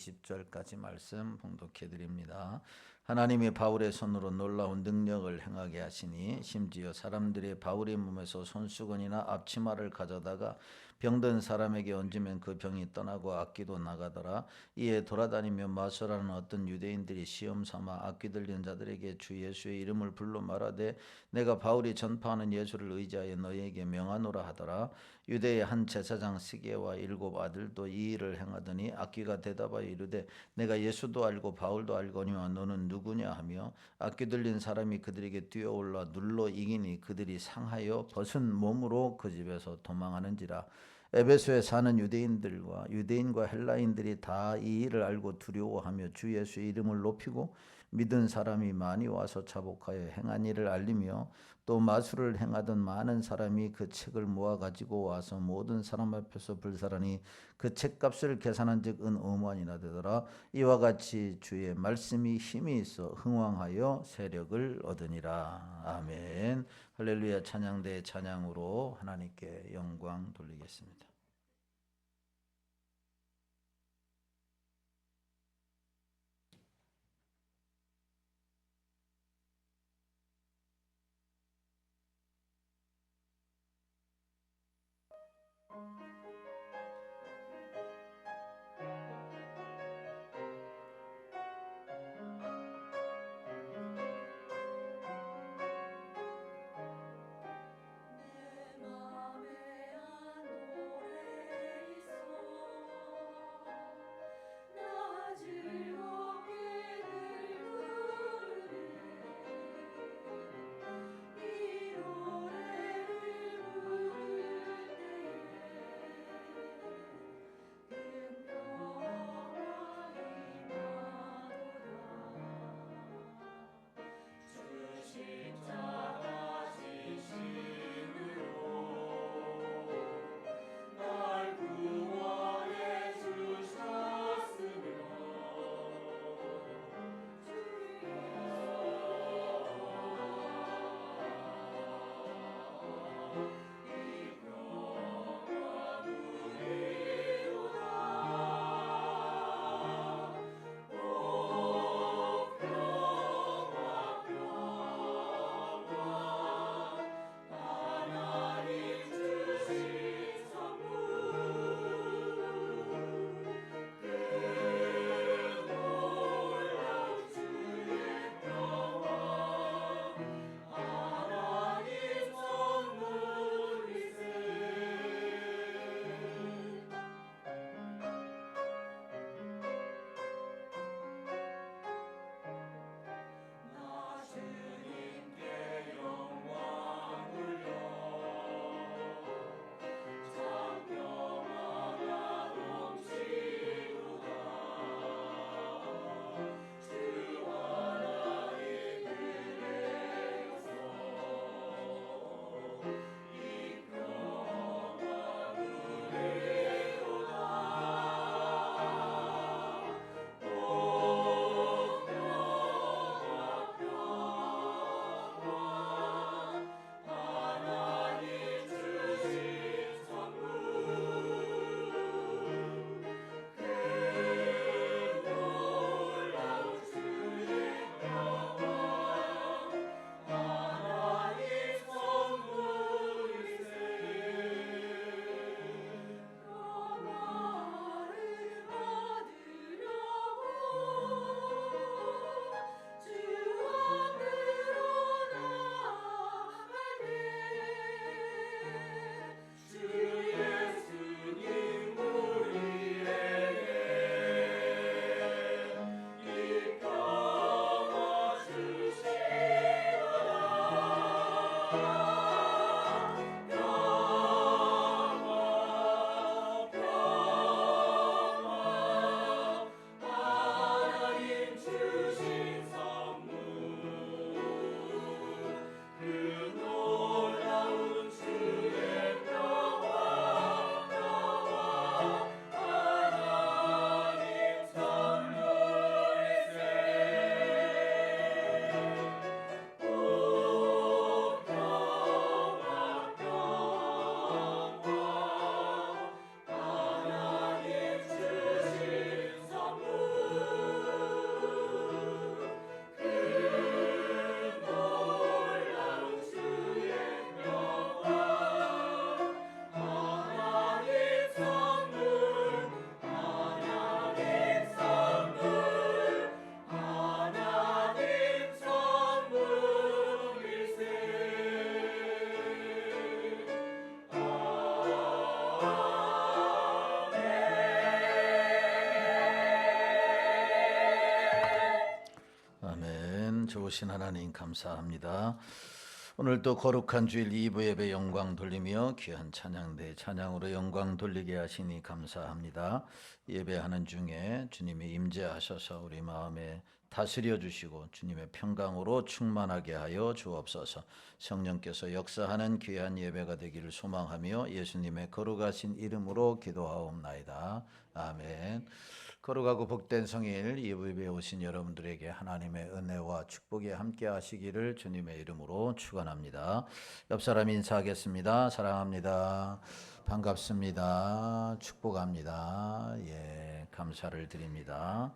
20절까지 말씀 봉독해 드립니다. 하나님이 바울의 손으로 놀라운 능력을 행하게 하시니 심지어 사람들이 바울의 몸에서 손수건이나 앞치마를 가져다가 병든 사람에게 얹으면 그 병이 떠나고 악귀도 나가더라. 이에 돌아다니며 마소라는 어떤 유대인들이 시험 삼아 악귀 들린 자들에게 주 예수의 이름을 불러 말하되 내가 바울이 전파하는 예수를 의지하여 너희에게 명하노라 하더라. 유대의 한 제사장 스게와 7 아들도 이 일을 행하더니 악귀가 대답하여 이르되 내가 예수도 알고 바울도 알거니와 너는 누구냐 하며 악귀 들린 사람이 그들에게 뛰어올라 눌러 이기니 그들이 상하여 벗은 몸으로 그 집에서 도망하는지라. 에베소에 사는 유대인과 헬라인들이 다 이 일을 알고 두려워하며 주 예수의 이름을 높이고 믿은 사람이 많이 와서 자복하여 행한 일을 알리며 또 마술을 행하던 많은 사람이 그 책을 모아 가지고 와서 모든 사람 앞에서 불사하니 그 책값을 계산한즉 은 5만이나 되더라. 이와 같이 주의 말씀이 힘이 있어 흥왕하여 세력을 얻으니라. 아멘. 할렐루야. 찬양대의 찬양으로 하나님께 영광 돌리겠습니다. 좋으신 하나님 감사합니다. 오늘 또 거룩한 주일 2부 예배 영광 돌리며 귀한 찬양대 찬양으로 영광 돌리게 하시니 감사합니다. 예배하는 중에 주님이 임재하셔서 우리 마음에 다스려 주시고 주님의 평강으로 충만하게 하여 주옵소서. 성령께서 역사하는 귀한 예배가 되기를 소망하며 예수님의 거룩하신 이름으로 기도하옵나이다. 아멘. 거룩하고 복된 성일 2부 예배에 오신 여러분들에게 하나님의 은혜와 축복이 함께 하시기를 주님의 이름으로 축원합니다. 옆 사람 인사하겠습니다. 사랑합니다. 반갑습니다. 축복합니다. 감사를 드립니다.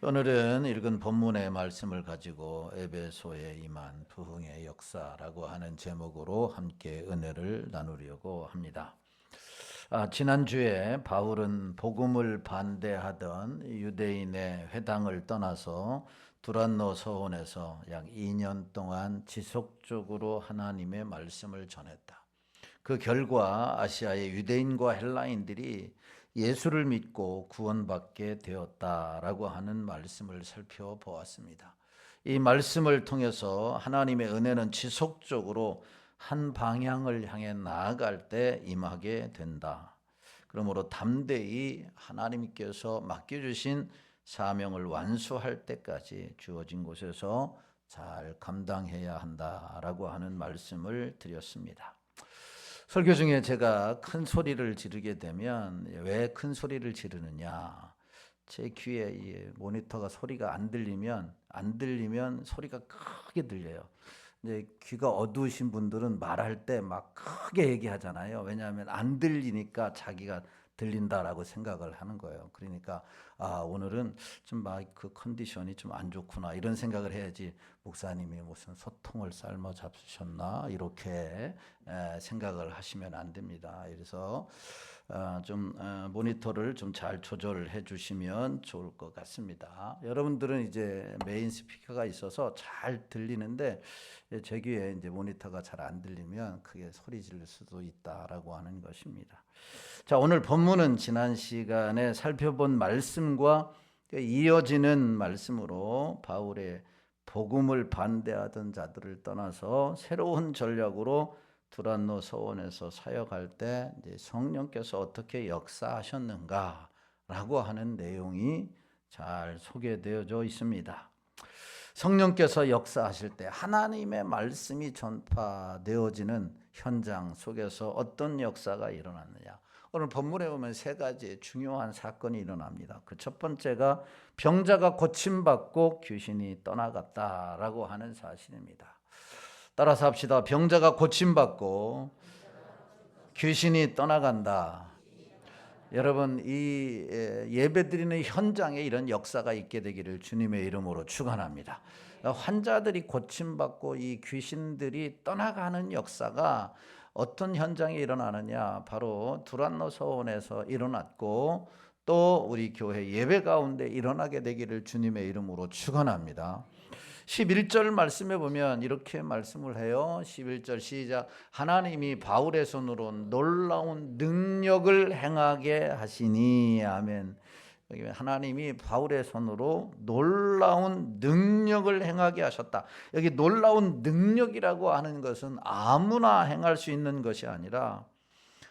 오늘은 읽은 본문의 말씀을 가지고 에베소에 임한 부흥의 역사라고 하는 제목으로 함께 은혜를 나누려고 합니다. 지난주에 바울은 복음을 반대하던 유대인의 회당을 떠나서 두란노 서원에서 약 2년 동안 지속적으로 하나님의 말씀을 전했다. 그 결과 아시아의 유대인과 헬라인들이 예수를 믿고 구원받게 되었다라고 하는 말씀을 살펴보았습니다. 이 말씀을 통해서 하나님의 은혜는 지속적으로 한 방향을 향해 나아갈 때 임하게 된다. 그러므로 담대히 하나님께서 맡겨주신 사명을 완수할 때까지 주어진 곳에서 잘 감당해야 한다라고 하는 말씀을 드렸습니다. 설교 중에 제가 큰 소리를 지르게 되면 왜 큰 소리를 지르느냐? 제 귀에 이 모니터가 소리가 안 들리면 소리가 크게 들려요. 이제 귀가 어두우신 분들은 말할 때 막 크게 얘기하잖아요. 왜냐하면 안 들리니까 자기가 들린다라고 생각을 하는 거예요. 그러니까 오늘은 좀 마이크 컨디션이 좀 안 좋구나 이런 생각을 해야지 목사님이 무슨 소통을 삶아 잡수셨나 이렇게 생각을 하시면 안 됩니다. 그래서 좀 모니터를 좀 잘 조절을 해주시면 좋을 것 같습니다. 여러분들은 이제 메인 스피커가 있어서 잘 들리는데 제 귀에 이제 모니터가 잘 안 들리면 크게 소리 지를 수도 있다라고 하는 것입니다. 자, 오늘 본문은 지난 시간에 살펴본 말씀과 이어지는 말씀으로 바울의 복음을 반대하던 자들을 떠나서 새로운 전략으로 두란노 서원에서 사역할 때 이제 성령께서 어떻게 역사하셨는가라고 하는 내용이 잘 소개되어져 있습니다. 성령께서 역사하실 때 하나님의 말씀이 전파되어지는 현장 속에서 어떤 역사가 일어났느냐. 오늘 본문에 보면 세 가지의 중요한 사건이 일어납니다. 그 첫 번째가 병자가 고침받고 귀신이 떠나갔다라고 하는 사실입니다. 따라서 합시다. 병자가 고침받고 귀신이 떠나간다. 여러분, 이 예배드리는 현장에 이런 역사가 있게 되기를 주님의 이름으로 축원합니다. 환자들이 고침받고 이 귀신들이 떠나가는 역사가 어떤 현장에 일어나느냐, 바로 두란노 서원에서 일어났고 또 우리 교회 예배 가운데 일어나게 되기를 주님의 이름으로 축원합니다. 11절 말씀에 보면 이렇게 말씀을 해요. 11절 시작. 하나님이 바울의 손으로 놀라운 능력을 행하게 하시니. 아멘. 하나님이 바울의 손으로 놀라운 능력을 행하게 하셨다. 여기 놀라운 능력이라고 하는 것은 아무나 행할 수 있는 것이 아니라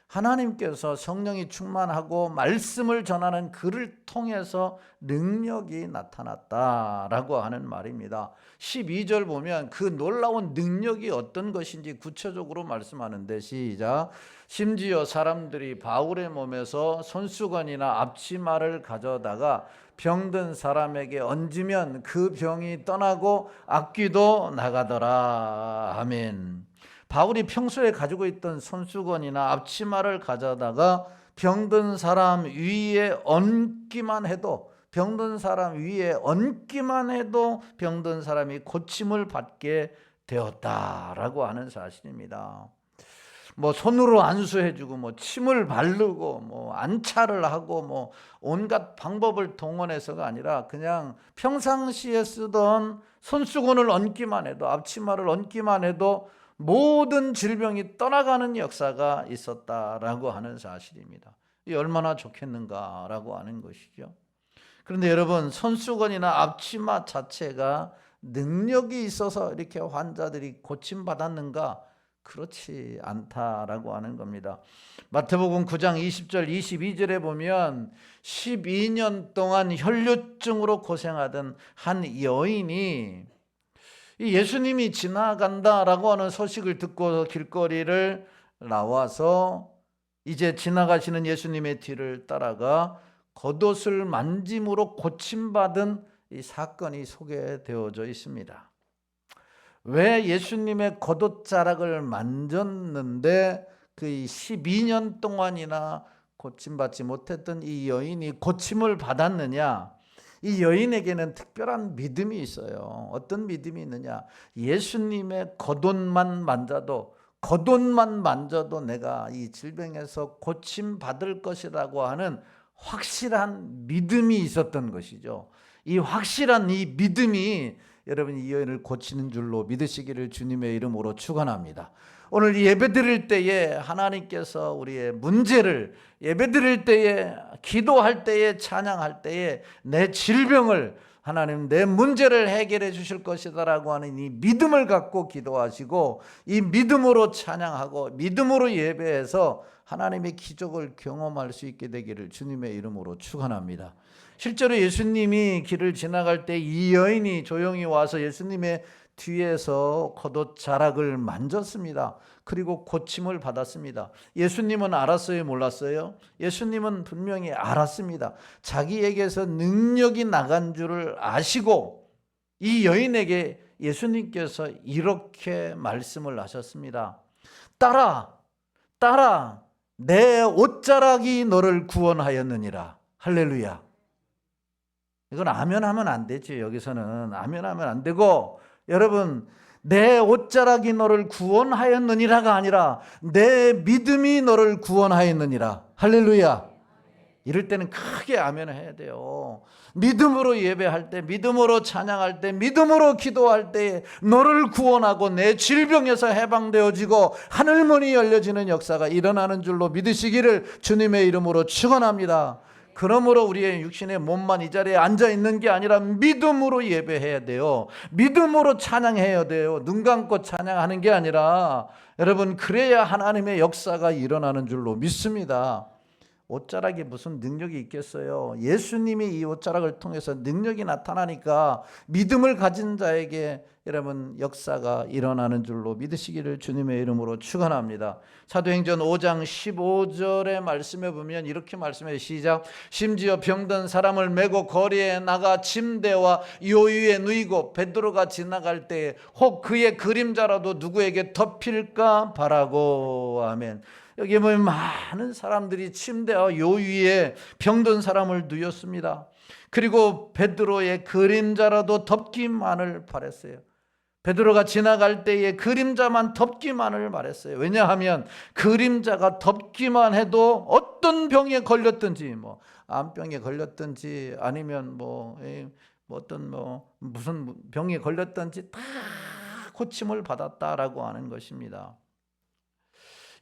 하나님께서 성령이 충만하고 말씀을 전하는 그를 통해서 능력이 나타났다라고 하는 말입니다. 12절 보면 그 놀라운 능력이 어떤 것인지 구체적으로 말씀하는데 시작. 심지어 사람들이 바울의 몸에서 손수건이나 앞치마를 가져다가 병든 사람에게 얹으면 그 병이 떠나고 악귀도 나가더라. 아멘. 바울이 평소에 가지고 있던 손수건이나 앞치마를 가져다가 병든 사람 위에 얹기만 해도 병든 사람이 고침을 받게 되었다라고 하는 사실입니다. 뭐 손으로 안수해주고 뭐 침을 바르고 뭐 안차를 하고 뭐 온갖 방법을 동원해서가 아니라 그냥 평상시에 쓰던 손수건을 얹기만 해도 앞치마를 얹기만 해도 모든 질병이 떠나가는 역사가 있었다라고 하는 사실입니다. 이 얼마나 좋겠는가라고 하는 것이죠. 그런데 여러분, 손수건이나 앞치마 자체가 능력이 있어서 이렇게 환자들이 고침받았는가? 그렇지 않다라고 하는 겁니다. 마태복음 9장 20절 22절에 보면 12년 동안 혈류증으로 고생하던 한 여인이 예수님이 지나간다라고 하는 소식을 듣고 길거리를 나와서 이제 지나가시는 예수님의 뒤를 따라가 겉옷을 만짐으로 고침받은 이 사건이 소개되어져 있습니다. 왜 예수님의 겉옷자락을 만졌는데 그 12년 동안이나 고침받지 못했던 이 여인이 고침을 받았느냐? 이 여인에게는 특별한 믿음이 있어요. 어떤 믿음이 있느냐? 예수님의 겉옷만 만져도 내가 이 질병에서 고침받을 것이라고 하는 확실한 믿음이 있었던 것이죠. 이 확실한 이 믿음이 여러분 이 여인을 고치는 줄로 믿으시기를 주님의 이름으로 축원합니다. 오늘 예배드릴 때에 하나님께서 우리의 문제를, 예배드릴 때에, 기도할 때에, 찬양할 때에 내 질병을, 하나님 내 문제를 해결해 주실 것이다라고 하는 이 믿음을 갖고 기도하시고 이 믿음으로 찬양하고 믿음으로 예배해서 하나님의 기적을 경험할 수 있게 되기를 주님의 이름으로 축원합니다. 실제로 예수님이 길을 지나갈 때 이 여인이 조용히 와서 예수님의 뒤에서 겉옷자락을 만졌습니다. 그리고 고침을 받았습니다. 예수님은 알았어요? 몰랐어요? 예수님은 분명히 알았습니다. 자기에게서 능력이 나간 줄을 아시고 이 여인에게 예수님께서 이렇게 말씀을 하셨습니다. 딸아, 내 옷자락이 너를 구원하였느니라. 할렐루야. 이건 아멘하면 안 되죠. 여기서는 아멘하면 안 되고, 여러분 내 옷자락이 너를 구원하였느니라가 아니라 내 믿음이 너를 구원하였느니라. 할렐루야. 이럴 때는 크게 아멘을 해야 돼요. 믿음으로 예배할 때, 믿음으로 찬양할 때, 믿음으로 기도할 때 너를 구원하고 내 질병에서 해방되어지고 하늘문이 열려지는 역사가 일어나는 줄로 믿으시기를 주님의 이름으로 축원합니다. 그러므로 우리의 육신의 몸만 이 자리에 앉아 있는 게 아니라 믿음으로 예배해야 돼요. 믿음으로 찬양해야 돼요. 눈 감고 찬양하는 게 아니라 여러분 그래야 하나님의 역사가 일어나는 줄로 믿습니다. 옷자락에 무슨 능력이 있겠어요? 예수님이 이 옷자락을 통해서 능력이 나타나니까 믿음을 가진 자에게 여러분 역사가 일어나는 줄로 믿으시기를 주님의 이름으로 축원합니다. 사도행전 5장 15절의 말씀에 보면 이렇게 말씀해요. 시작. 심지어 병든 사람을 메고 거리에 나가 침대와 요유에 누이고 베드로가 지나갈 때에 혹 그의 그림자라도 누구에게 덮일까 바라고. 아멘. 여기 보면 많은 사람들이 침대와 요유에 병든 사람을 누였습니다. 그리고 베드로의 그림자라도 덮기만을 바랬어요. 베드로가 지나갈 때에 그림자만 덮기만을 바랬어요. 왜냐하면 그림자가 덮기만 해도 어떤 병에 걸렸든지 암병에 걸렸든지 아니면 무슨 병에 걸렸든지 다 고침을 받았다라고 하는 것입니다.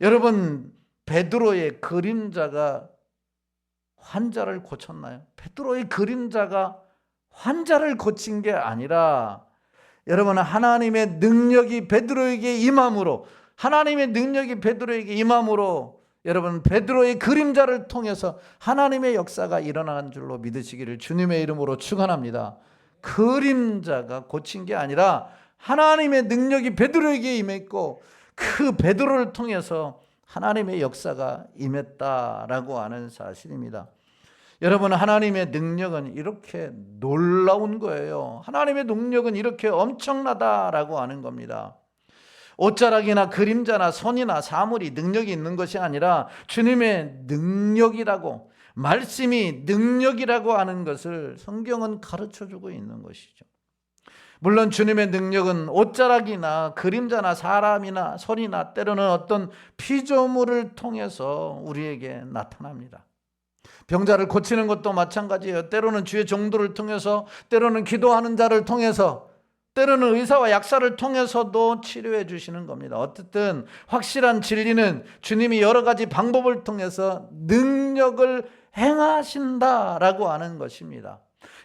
여러분 베드로의 그림자가 환자를 고쳤나요? 베드로의 그림자가 환자를 고친 게 아니라 여러분 하나님의 능력이 베드로에게 임함으로, 하나님의 능력이 베드로에게 임함으로 여러분 베드로의 그림자를 통해서 하나님의 역사가 일어나는 줄로 믿으시기를 주님의 이름으로 축원합니다. 그림자가 고친 게 아니라 하나님의 능력이 베드로에게 임했고 그 베드로를 통해서 하나님의 역사가 임했다라고 하는 사실입니다. 여러분 하나님의 능력은 이렇게 놀라운 거예요. 하나님의 능력은 이렇게 엄청나다라고 하는 겁니다. 옷자락이나 그림자나 손이나 사물이 능력이 있는 것이 아니라 주님의 능력이라고, 말씀이 능력이라고 하는 것을 성경은 가르쳐주고 있는 것이죠. 물론 주님의 능력은 옷자락이나 그림자나 사람이나 손이나 때로는 어떤 피조물을 통해서 우리에게 나타납니다. 병자를 고치는 것도 마찬가지예요. 때로는 주의 종도를 통해서, 때로는 기도하는 자를 통해서, 때로는 의사와 약사를 통해서도 치료해 주시는 겁니다. 어쨌든 확실한 진리는 주님이 여러 가지 방법을 통해서 능력을 행하신다라고 하는 것입니다.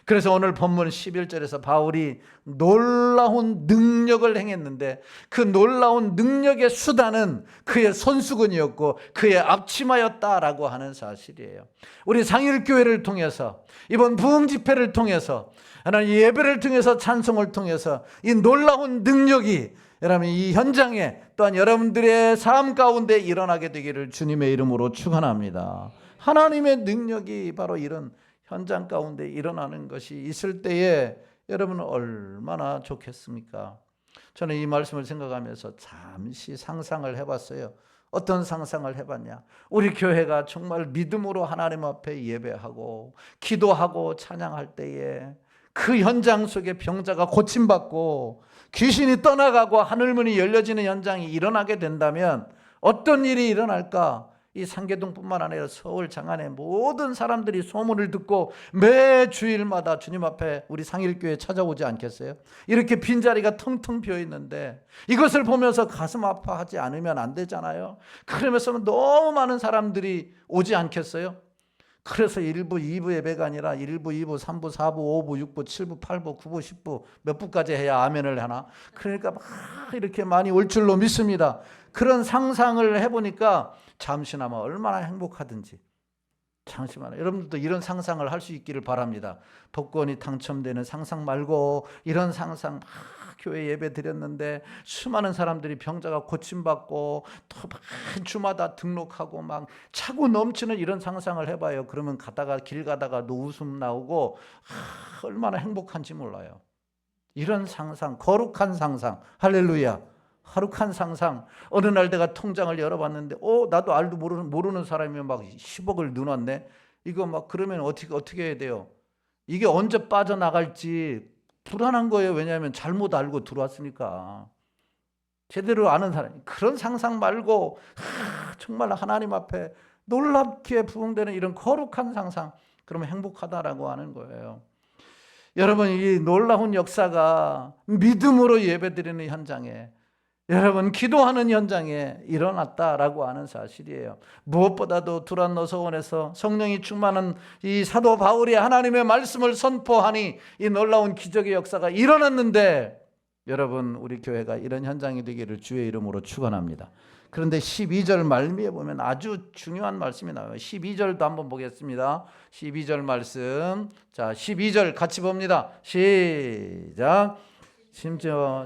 그래서 오늘 본문 11절에서 바울이 놀라운 능력을 행했는데 그 놀라운 능력의 수단은 그의 손수건이었고 그의 앞치마였다라고 하는 사실이에요. 우리 상일교회를 통해서 이번 부흥집회를 통해서 하나님 예배를 통해서 찬송을 통해서 이 놀라운 능력이 여러분 이 현장에 또한 여러분들의 삶 가운데 일어나게 되기를 주님의 이름으로 축원합니다. 하나님의 능력이 바로 이런 현장 가운데 일어나는 것이 있을 때에 여러분은 얼마나 좋겠습니까? 저는 이 말씀을 생각하면서 잠시 상상을 해봤어요. 어떤 상상을 해봤냐? 우리 교회가 정말 믿음으로 하나님 앞에 예배하고 기도하고 찬양할 때에 그 현장 속에 병자가 고침받고 귀신이 떠나가고 하늘문이 열려지는 현장이 일어나게 된다면 어떤 일이 일어날까? 이 상계동뿐만 아니라 서울 장안의 모든 사람들이 소문을 듣고 매 주일마다 주님 앞에 우리 상일교회 찾아오지 않겠어요? 이렇게 빈자리가 텅텅 비어있는데 이것을 보면서 가슴 아파하지 않으면 안 되잖아요. 그러면서 너무 많은 사람들이 오지 않겠어요? 그래서 1부, 2부 예배가 아니라 1부, 2부, 3부, 4부, 5부, 6부, 7부, 8부, 9부, 10부 몇 부까지 해야 아멘을 하나? 그러니까 막 이렇게 많이 올 줄로 믿습니다. 그런 상상을 해보니까 잠시나마 얼마나 행복하든지. 잠시만, 여러분들도 이런 상상을 할 수 있기를 바랍니다. 복권이 당첨되는 상상 말고 이런 상상, 막 교회 예배 드렸는데 수많은 사람들이 병자가 고침받고 또 한 주마다 등록하고 막 차고 넘치는 이런 상상을 해봐요. 그러면 길 가다가도 웃음 나오고 얼마나 행복한지 몰라요. 이런 상상, 거룩한 상상, 할렐루야. 거룩한 상상. 어느 날 내가 통장을 열어봤는데 나도 알도 모르는 사람이 막 10억을 넣어놨네. 이거 막 그러면 어떻게 해야 돼요? 이게 언제 빠져나갈지 불안한 거예요. 왜냐하면 잘못 알고 들어왔으니까. 제대로 아는 사람이 그런 상상 말고 정말 하나님 앞에 놀랍게 부흥되는 이런 거룩한 상상, 그러면 행복하다라고 하는 거예요. 여러분, 이 놀라운 역사가 믿음으로 예배드리는 현장에, 여러분 기도하는 현장에 일어났다라고 하는 사실이에요. 무엇보다도 두란노서원에서 성령이 충만한 이 사도 바울이 하나님의 말씀을 선포하니 이 놀라운 기적의 역사가 일어났는데, 여러분 우리 교회가 이런 현장이 되기를 주의 이름으로 축원합니다. 그런데 12절 말미에 보면 아주 중요한 말씀이 나와요. 12절도 한번 보겠습니다. 12절 말씀. 자, 12절 같이 봅니다. 시작. 심지어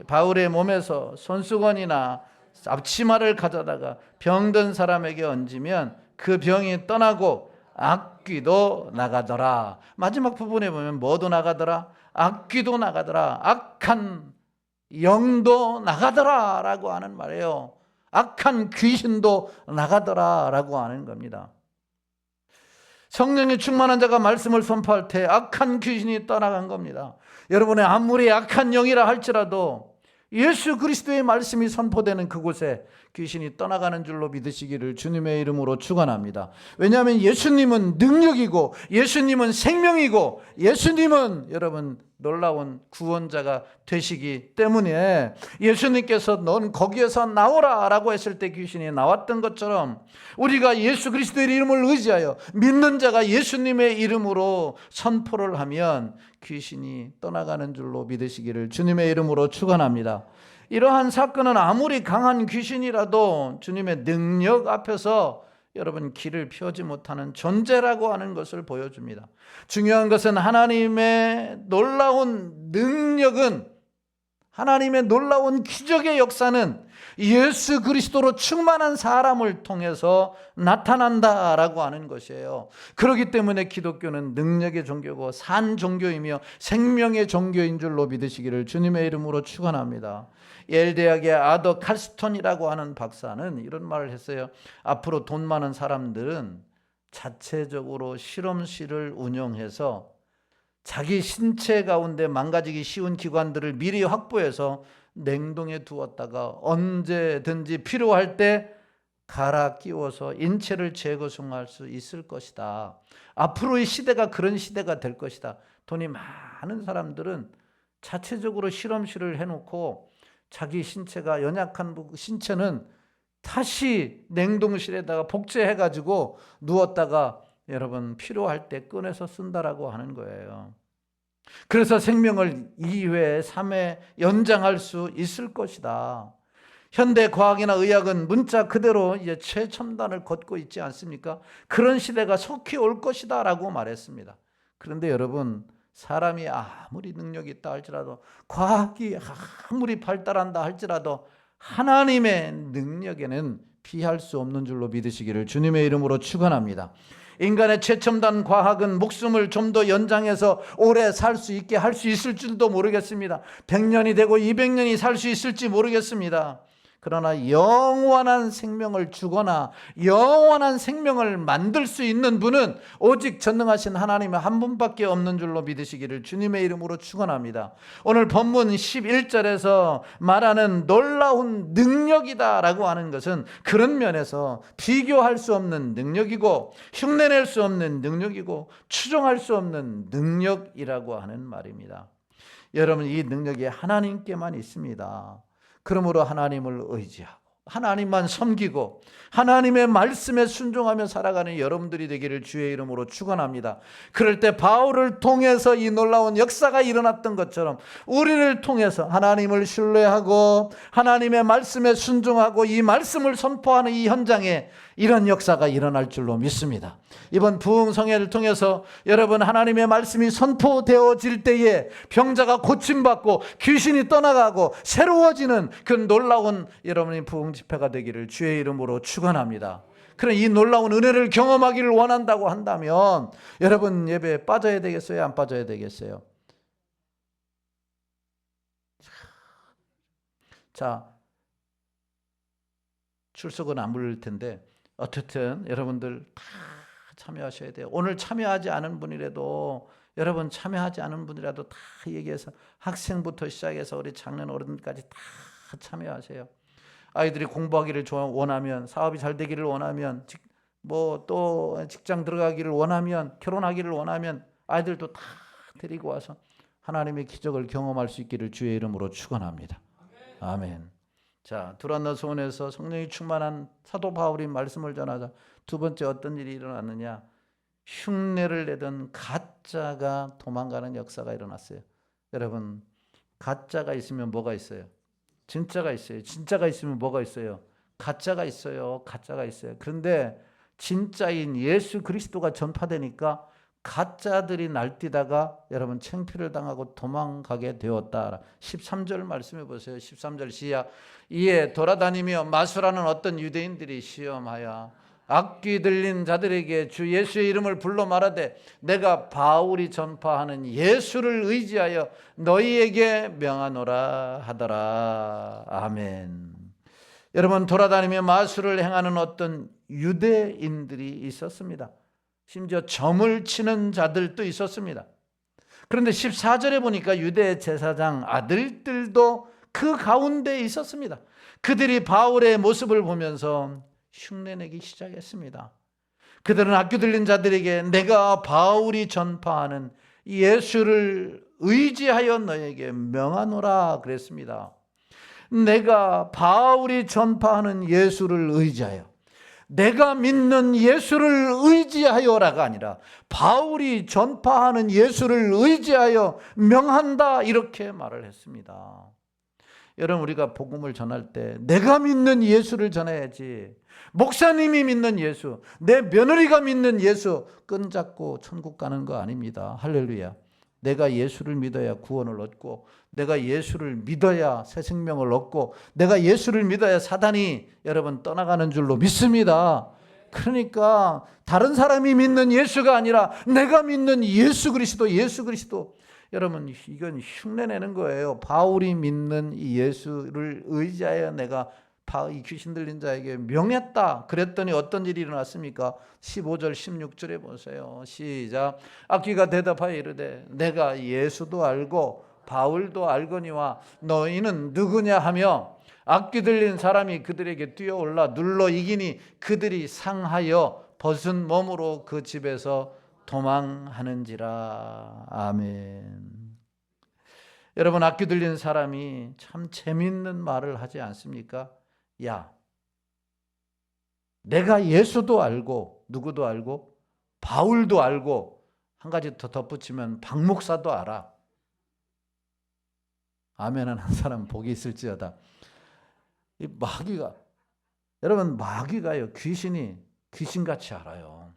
바울의 몸에서 손수건이나 앞치마를 가져다가 병든 사람에게 얹으면 그 병이 떠나고 악귀도 나가더라. 마지막 부분에 보면 뭐도 나가더라? 악귀도 나가더라. 악한 영도 나가더라 라고 하는 말이에요. 악한 귀신도 나가더라 라고 하는 겁니다. 성령이 충만한 자가 말씀을 선포할 때 악한 귀신이 떠나간 겁니다. 여러분의 아무리 악한 영이라 할지라도 예수 그리스도의 말씀이 선포되는 그곳에 귀신이 떠나가는 줄로 믿으시기를 주님의 이름으로 축원합니다. 왜냐하면 예수님은 능력이고 예수님은 생명이고 예수님은 여러분 놀라운 구원자가 되시기 때문에 예수님께서 넌 거기에서 나오라 라고 했을 때 귀신이 나왔던 것처럼 우리가 예수 그리스도의 이름을 의지하여 믿는 자가 예수님의 이름으로 선포를 하면 귀신이 떠나가는 줄로 믿으시기를 주님의 이름으로 축원합니다. 이러한 사건은 아무리 강한 귀신이라도 주님의 능력 앞에서 여러분 길을 펴지 못하는 존재라고 하는 것을 보여줍니다. 중요한 것은 하나님의 놀라운 능력은, 하나님의 놀라운 기적의 역사는 예수 그리스도로 충만한 사람을 통해서 나타난다라고 하는 것이에요. 그렇기 때문에 기독교는 능력의 종교고 산 종교이며 생명의 종교인 줄로 믿으시기를 주님의 이름으로 축원합니다. 예일 대학의 아더 칼스톤이라고 하는 박사는 이런 말을 했어요. 앞으로 돈 많은 사람들은 자체적으로 실험실을 운영해서 자기 신체 가운데 망가지기 쉬운 기관들을 미리 확보해서 냉동에 두었다가 언제든지 필요할 때 갈아 끼워서 인체를 재구성할 수 있을 것이다. 앞으로의 시대가 그런 시대가 될 것이다. 돈이 많은 사람들은 자체적으로 실험실을 해놓고 자기 신체가 연약한 신체는 다시 냉동실에다가 복제해가지고 누웠다가 여러분 필요할 때 꺼내서 쓴다라고 하는 거예요. 그래서 생명을 2회, 3회 연장할 수 있을 것이다. 현대 과학이나 의학은 문자 그대로 이제 최첨단을 걷고 있지 않습니까? 그런 시대가 속히 올 것이다 라고 말했습니다. 그런데 여러분, 사람이 아무리 능력이 있다 할지라도, 과학이 아무리 발달한다 할지라도 하나님의 능력에는 비할 수 없는 줄로 믿으시기를 주님의 이름으로 축원합니다. 인간의 최첨단 과학은 목숨을 좀 더 연장해서 오래 살 수 있게 할 수 있을 줄도 모르겠습니다. 100년이 되고 200년이 살 수 있을지 모르겠습니다. 그러나 영원한 생명을 주거나 영원한 생명을 만들 수 있는 분은 오직 전능하신 하나님 한 분밖에 없는 줄로 믿으시기를 주님의 이름으로 축원합니다. 오늘 본문 11절에서 말하는 놀라운 능력이다 라고 하는 것은 그런 면에서 비교할 수 없는 능력이고 흉내낼 수 없는 능력이고 추정할 수 없는 능력이라고 하는 말입니다. 여러분, 이 능력이 하나님께만 있습니다. 그러므로 하나님을 의지하고 하나님만 섬기고 하나님의 말씀에 순종하며 살아가는 여러분들이 되기를 주의 이름으로 축원합니다. 그럴 때 바울을 통해서 이 놀라운 역사가 일어났던 것처럼 우리를 통해서 하나님을 신뢰하고 하나님의 말씀에 순종하고 이 말씀을 선포하는 이 현장에 이런 역사가 일어날 줄로 믿습니다. 이번 부흥성회를 통해서 여러분, 하나님의 말씀이 선포되어질 때에 병자가 고침받고 귀신이 떠나가고 새로워지는 그 놀라운 여러분의 부흥 집회가 되기를 주의 이름으로 축원합니다. 그런 이 놀라운 은혜를 경험하기를 원한다고 한다면 여러분, 예배에 빠져야 되겠어요? 안 빠져야 되겠어요? 자, 출석은 안 부를 텐데 어쨌든 여러분들 다 참여하셔야 돼요. 오늘 참여하지 않은 분이라도, 여러분 참여하지 않은 분이라도 다 얘기해서 학생부터 시작해서 우리 장년 어른까지 다 참여하세요. 아이들이 공부하기를 원하면, 사업이 잘 되기를 원하면, 또 직장 들어가기를 원하면, 결혼하기를 원하면 아이들도 다 데리고 와서 하나님의 기적을 경험할 수 있기를 주의 이름으로 축원합니다. 아멘. 자, 두란노 소원에서 성령이 충만한 사도 바울이 말씀을 전하자 두 번째 어떤 일이 일어났느냐? 흉내를 내던 가짜가 도망가는 역사가 일어났어요. 여러분, 가짜가 있으면 뭐가 있어요? 진짜가 있어요. 진짜가 있으면 뭐가 있어요? 가짜가 있어요. 가짜가 있어요. 그런데 진짜인 예수 그리스도가 전파되니까 가짜들이 날뛰다가 여러분 창피를 당하고 도망가게 되었다. 13절 말씀해 보세요. 13절 시작. 이에 돌아다니며 마술하는 어떤 유대인들이 시험하여 악귀 들린 자들에게 주 예수의 이름을 불러 말하되 내가 바울이 전파하는 예수를 의지하여 너희에게 명하노라 하더라. 아멘. 여러분, 돌아다니며 마술을 행하는 어떤 유대인들이 있었습니다. 심지어 점을 치는 자들도 있었습니다. 그런데 14절에 보니까 유대 제사장 아들들도 그 가운데 있었습니다. 그들이 바울의 모습을 보면서 흉내내기 시작했습니다. 그들은 악귀 들린 자들에게 내가 바울이 전파하는 예수를 의지하여 너에게 명하노라 그랬습니다. 내가 바울이 전파하는 예수를 의지하여, 내가 믿는 예수를 의지하여라가 아니라 바울이 전파하는 예수를 의지하여 명한다, 이렇게 말을 했습니다. 여러분, 우리가 복음을 전할 때 내가 믿는 예수를 전해야지, 목사님이 믿는 예수, 내 며느리가 믿는 예수 끈잡고 천국 가는 거 아닙니다. 할렐루야. 내가 예수를 믿어야 구원을 얻고, 내가 예수를 믿어야 새 생명을 얻고, 내가 예수를 믿어야 사단이 여러분 떠나가는 줄로 믿습니다. 그러니까 다른 사람이 믿는 예수가 아니라 내가 믿는 예수 그리스도, 예수 그리스도. 여러분, 이건 흉내내는 거예요. 바울이 믿는 이 예수를 의지하여 내가 이 귀신 들린 자에게 명했다. 그랬더니 어떤 일이 일어났습니까? 15절 16절에 보세요. 시작. 악귀가 대답하여 이르되 내가 예수도 알고 바울도 알거니와 너희는 누구냐 하며 악귀 들린 사람이 그들에게 뛰어올라 눌러 이기니 그들이 상하여 벗은 몸으로 그 집에서 도망하는지라. 아멘. 여러분, 악귀 들린 사람이 참 재밌는 말을 하지 않습니까? 야, 내가 예수도 알고 누구도 알고 바울도 알고 한 가지 더 덧붙이면 박 목사도 알아. 아멘 하는 사람 복이 있을지어다. 이 마귀가, 여러분 마귀가요, 귀신같이 알아요.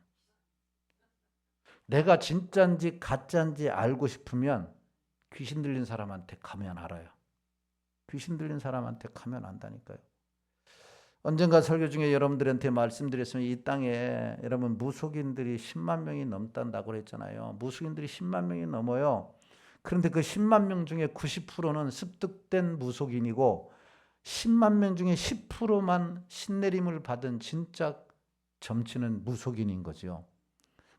내가 진짜인지 가짜인지 알고 싶으면 귀신 들린 사람한테 가면 알아요. 귀신 들린 사람한테 가면 안다니까요. 언젠가 설교 중에 여러분들한테 말씀드렸으면 이 땅에 여러분 무속인들이 10만 명이 넘단다고 그랬잖아요. 무속인들이 10만 명이 넘어요. 그런데 그 10만 명 중에 90%는 습득된 무속인이고 10만 명 중에 10%만 신내림을 받은 진짜 점치는 무속인인 거죠.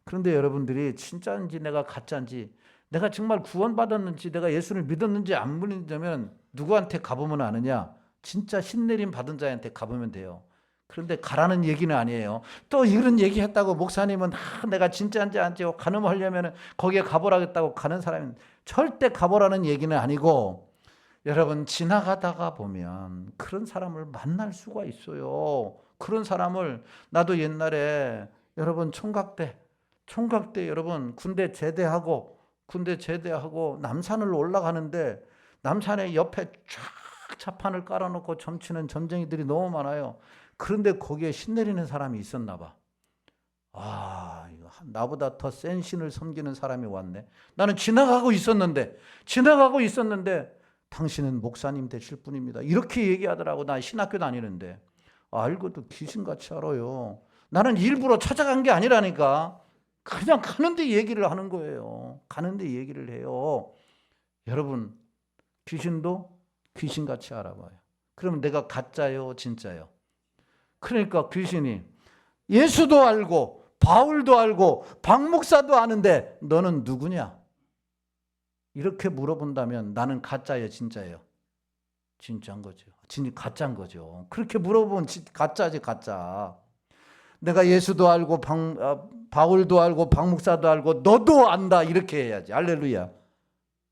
그런데 여러분들이 진짜인지 내가 가짜인지, 내가 정말 구원받았는지, 내가 예수를 믿었는지 안 믿는다면 누구한테 가보면 아느냐? 진짜 신내림 받은 자한테 가보면 돼요. 그런데 가라는 얘기는 아니에요. 또 이런 얘기 했다고 목사님은 내가 진짜인지 안지 가늠하려면 거기에 가보라겠다고 가는 사람은 절대 가보라는 얘기는 아니고, 여러분 지나가다가 보면 그런 사람을 만날 수가 있어요. 그런 사람을, 나도 옛날에 여러분 총각대 여러분 군대 제대하고 남산을 올라가는데 남산에 옆에 쫙 차판을 깔아놓고 점치는 점쟁이들이 너무 많아요. 그런데 거기에 신 내리는 사람이 있었나 봐. 이거 나보다 더 센 신을 섬기는 사람이 왔네. 나는 지나가고 있었는데 당신은 목사님 되실 분입니다. 이렇게 얘기하더라고. 나 신학교 다니는데. 알고도 귀신같이 알아요. 나는 일부러 찾아간 게 아니라니까. 그냥 가는데 얘기를 하는 거예요. 가는데 얘기를 해요. 여러분, 귀신도 귀신같이 알아봐요. 그러면 내가 가짜요, 진짜요? 그러니까 귀신이 예수도 알고 바울도 알고 박 목사도 아는데 너는 누구냐? 이렇게 물어본다면 나는 가짜예요, 진짜예요? 진짜인 거죠. 가짜인 거죠. 그렇게 물어보면 가짜지, 가짜. 내가 예수도 알고 바울도 알고 박 목사도 알고 너도 안다 이렇게 해야지. 할렐루야.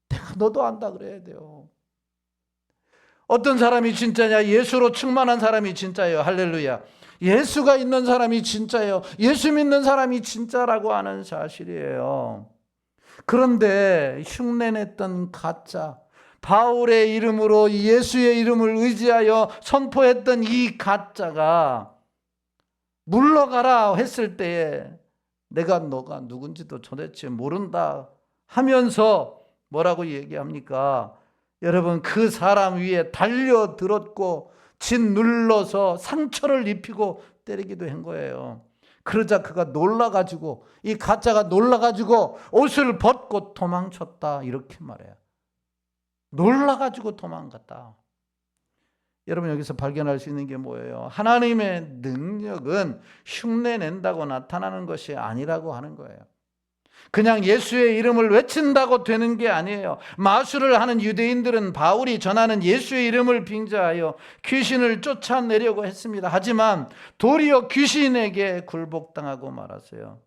내가 너도 안다 그래야 돼요. 어떤 사람이 진짜냐? 예수로 충만한 사람이 진짜예요. 할렐루야. 예수가 있는 사람이 진짜예요. 예수 믿는 사람이 진짜라고 하는 사실이에요. 그런데 흉내냈던 가짜, 바울의 이름으로 예수의 이름을 의지하여 선포했던 이 가짜가 물러가라 했을 때에 내가 너가 누군지도 도대체 모른다 하면서 뭐라고 얘기합니까? 여러분, 그 사람 위에 달려들었고 짓눌러서 상처를 입히고 때리기도 한 거예요. 그러자 그가 놀라가지고, 이 가짜가 놀라가지고 옷을 벗고 도망쳤다 이렇게 말해요. 놀라가지고 도망갔다. 여러분, 여기서 발견할 수 있는 게 뭐예요? 하나님의 능력은 흉내낸다고 나타나는 것이 아니라고 하는 거예요. 그냥 예수의 이름을 외친다고 되는 게 아니에요. 마술을 하는 유대인들은 바울이 전하는 예수의 이름을 빙자하여 귀신을 쫓아내려고 했습니다. 하지만 도리어 귀신에게 굴복당하고 말았어요.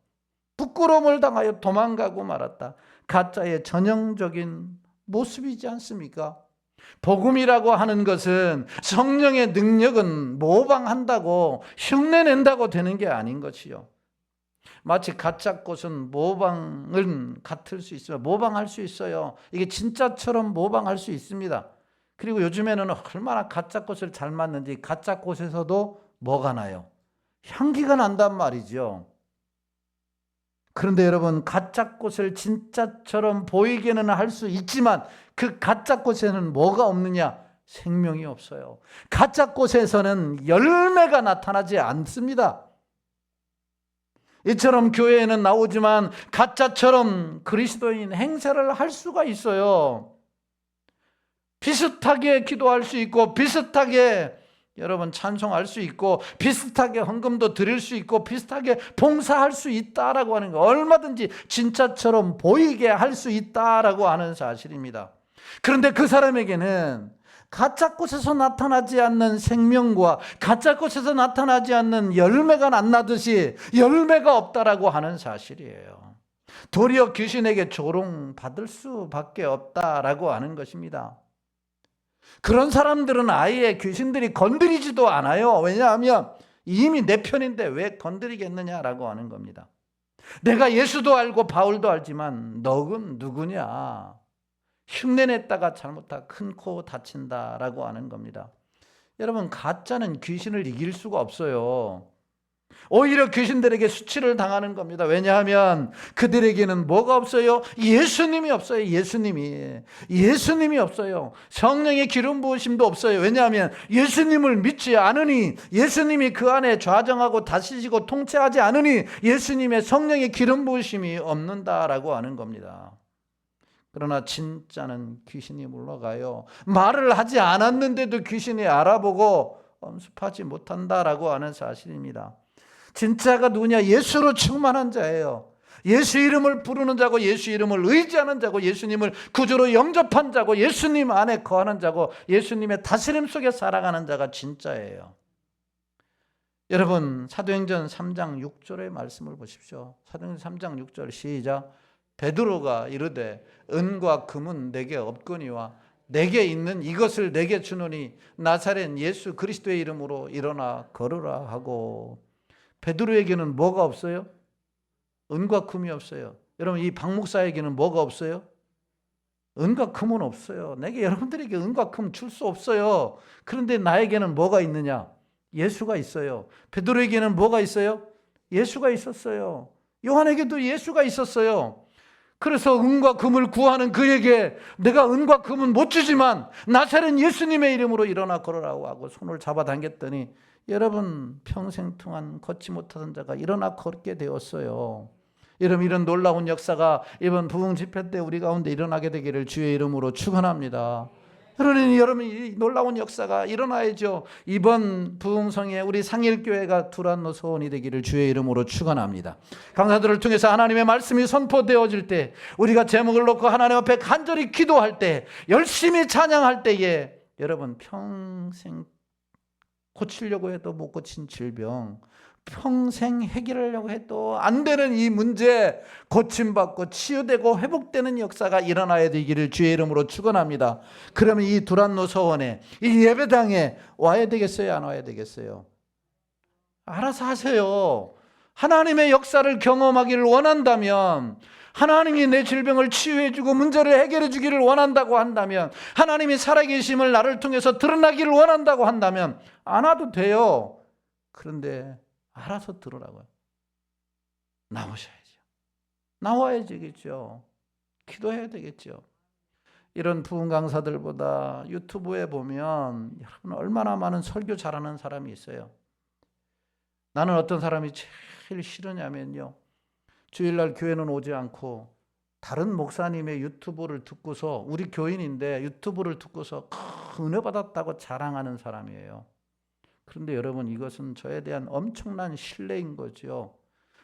부끄러움을 당하여 도망가고 말았다. 가짜의 전형적인 모습이지 않습니까? 복음이라고 하는 것은 성령의 능력은 모방한다고 흉내낸다고 되는 게 아닌 것이요. 마치 가짜 꽃은 모방은 같을 수 있어요. 모방할 수 있어요. 이게 진짜처럼 모방할 수 있습니다. 그리고 요즘에는 얼마나 가짜 꽃을 잘 맞는지 가짜 꽃에서도 뭐가 나요? 향기가 난단 말이죠. 그런데 여러분, 가짜 꽃을 진짜처럼 보이게는 할 수 있지만 그 가짜 꽃에는 뭐가 없느냐? 생명이 없어요. 가짜 꽃에서는 열매가 나타나지 않습니다. 이처럼 교회에는 나오지만 가짜처럼 그리스도인 행세를 할 수가 있어요. 비슷하게 기도할 수 있고 비슷하게 여러분 찬송할 수 있고 비슷하게 헌금도 드릴 수 있고 비슷하게 봉사할 수 있다라고 하는 거, 얼마든지 진짜처럼 보이게 할 수 있다라고 하는 사실입니다. 그런데 그 사람에게는 가짜 꽃에서 나타나지 않는 생명과 가짜 꽃에서 나타나지 않는 열매가 안 나듯이 열매가 없다라고 하는 사실이에요. 도리어 귀신에게 조롱받을 수밖에 없다라고 하는 것입니다. 그런 사람들은 아예 귀신들이 건드리지도 않아요. 왜냐하면 이미 내 편인데 왜 건드리겠느냐라고 하는 겁니다. 내가 예수도 알고 바울도 알지만 너는 누구냐? 흉내냈다가 잘못하면 큰 코 다친다라고 하는 겁니다. 여러분, 가짜는 귀신을 이길 수가 없어요. 오히려 귀신들에게 수치를 당하는 겁니다. 왜냐하면 그들에게는 뭐가 없어요? 예수님이 없어요. 예수님이 없어요. 성령의 기름 부으심도 없어요. 왜냐하면 예수님을 믿지 않으니, 예수님이 그 안에 좌정하고 다스리시고 통치하지 않으니 예수님의 성령의 기름 부으심이 없는다라고 하는 겁니다. 그러나 진짜는 귀신이 물러가요. 말을 하지 않았는데도 귀신이 알아보고 엄습하지 못한다라고 하는 사실입니다. 진짜가 누구냐? 예수로 충만한 자예요. 예수 이름을 부르는 자고, 예수 이름을 의지하는 자고, 예수님을 구주로 영접한 자고, 예수님 안에 거하는 자고, 예수님의 다스림 속에 살아가는 자가 진짜예요. 여러분, 사도행전 3장 6절의 말씀을 보십시오. 사도행전 3장 6절 시작. 베드로가 이르되 은과 금은 내게 없거니와 내게 있는 이것을 내게 주노니 나사렛 예수 그리스도의 이름으로 일어나 걸으라 하고. 베드로에게는 뭐가 없어요? 은과 금이 없어요. 여러분, 이 박 목사에게는 뭐가 없어요? 은과 금은 없어요. 내게 여러분들에게 은과 금 줄 수 없어요. 그런데 나에게는 뭐가 있느냐? 예수가 있어요. 베드로에게는 뭐가 있어요? 예수가 있었어요. 요한에게도 예수가 있었어요. 그래서 은과 금을 구하는 그에게 내가 은과 금은 못 주지만 나사렛 예수님의 이름으로 일어나 걸으라고 하고 손을 잡아당겼더니 여러분, 평생 동안 걷지 못하던 자가 일어나 걷게 되었어요. 여러분, 이런 놀라운 역사가 이번 부흥 집회 때 우리 가운데 일어나게 되기를 주의 이름으로 축원합니다. 여러분, 이 놀라운 역사가 일어나야죠. 이번 부흥성에 우리 상일교회가 두란노 소원이 되기를 주의 이름으로 축원합니다. 강사들을 통해서 하나님의 말씀이 선포되어질 때, 우리가 제목을 놓고 하나님 앞에 간절히 기도할 때, 열심히 찬양할 때에 여러분, 평생 고치려고 해도 못 고친 질병, 평생 해결하려고 해도 안 되는 이 문제 고침받고 치유되고 회복되는 역사가 일어나야 되기를 주의 이름으로 축원합니다. 그러면 이 두란노 서원에, 이 예배당에 와야 되겠어요? 안 와야 되겠어요? 알아서 하세요. 하나님의 역사를 경험하기를 원한다면, 하나님이 내 질병을 치유해주고 문제를 해결해주기를 원한다고 한다면, 하나님이 살아계심을 나를 통해서 드러나기를 원한다고 한다면 안 와도 돼요. 그런데 알아서 들으라고요. 나오셔야죠. 나와야 되겠죠. 기도해야 되겠죠. 이런 부흥 강사들보다 유튜브에 보면 여러분 얼마나 많은 설교 잘하는 사람이 있어요. 나는 어떤 사람이 제일 싫으냐면요, 주일날 교회는 오지 않고 다른 목사님의 유튜브를 듣고서, 우리 교인인데 유튜브를 듣고서 은혜 받았다고 자랑하는 사람이에요. 그런데 여러분, 이것은 저에 대한 엄청난 신뢰인 거죠.